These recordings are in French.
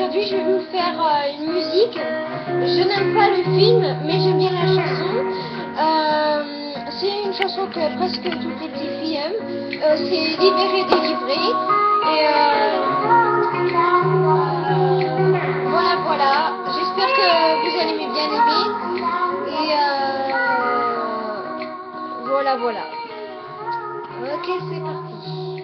aujourd'hui je vais vous faire une musique. Je n'aime pas le film, mais j'aime bien la chanson. C'est une chanson que presque toutes les petites filles aiment. C'est Libéré, délivré. Et voilà, voilà. J'espère que vous allez bien aimer. Et voilà, voilà. Ok, c'est parti.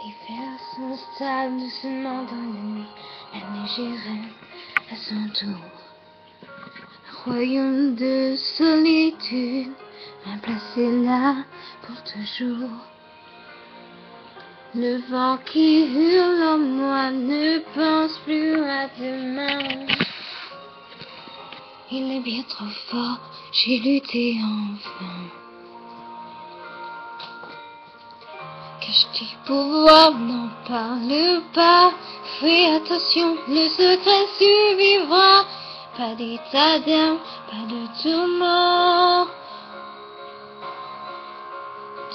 Les fers s'installent doucement dans la nuit, la neige règne à son tour. Un royaume de solitude m'a placé là pour toujours. Le vent qui hurle en moi ne pense plus à demain. Il est bien trop fort, j'ai lutté en vain. Cache tes pouvoirs, n'en parle pas. Fais attention, le secret survivra. Pas d'état d'âme, pas de tourment,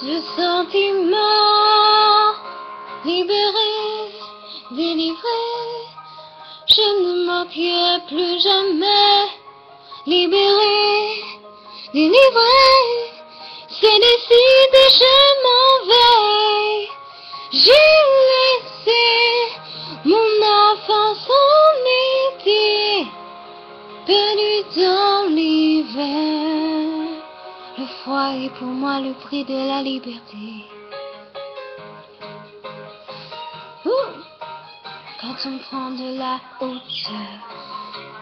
de sentiments. Libéré, délivré, je ne manquerai plus jamais. Libéré, délivré, c'est décidé, je m'en vais. J'ai laissé mon enfance en été, perdu dans l'hiver. Le froid est pour moi le prix de la liberté. Quand on prend de la hauteur,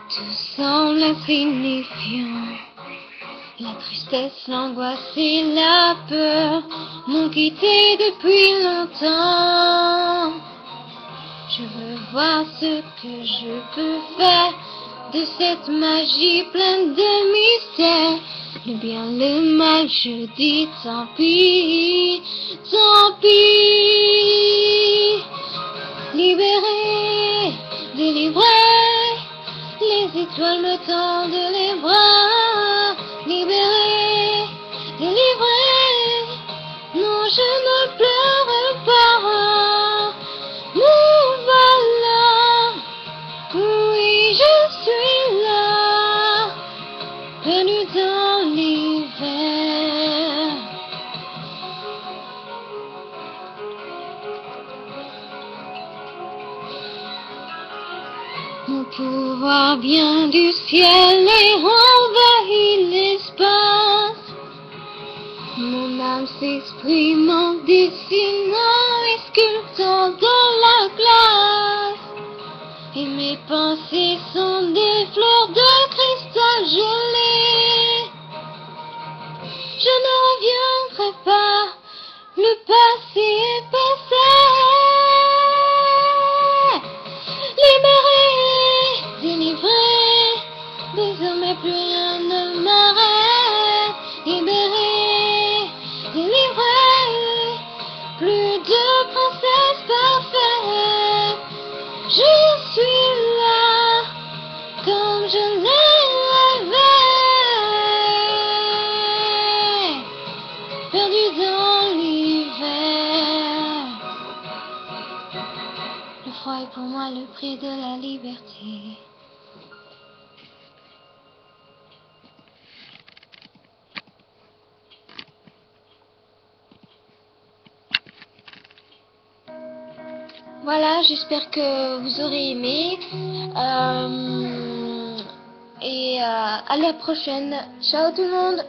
tout semble insignifiant. La tristesse, l'angoisse et la peur m'ont quitté depuis longtemps. Je veux voir ce que je peux faire de cette magie pleine de mystère. Le bien, le mal, je dis tant pis, tant pis. Libéré, délivré, les étoiles me tendent les bras. Libéré, délivré, non je ne pleure pas. Me voilà, oui je suis là, perdu dans l'hiver. Mon pouvoir vient du ciel et envahit l'espace. Mon âme s'exprime en dessinant et sculptant dans la glace. Et mes pensées sont des fleurs de cristal gelé. Je ne reviendrai pas, le passé est passé. Libéré, délivré, désormais plus rien ne m'arrête. Libéré, délivré, plus de princesse parfaite. Je suis là, comme je l'ai rêvé, perdu dans l'hiver. Le froid est pour moi le prix de la liberté. Voilà, j'espère que vous aurez aimé. Et à la prochaine. Ciao tout le monde.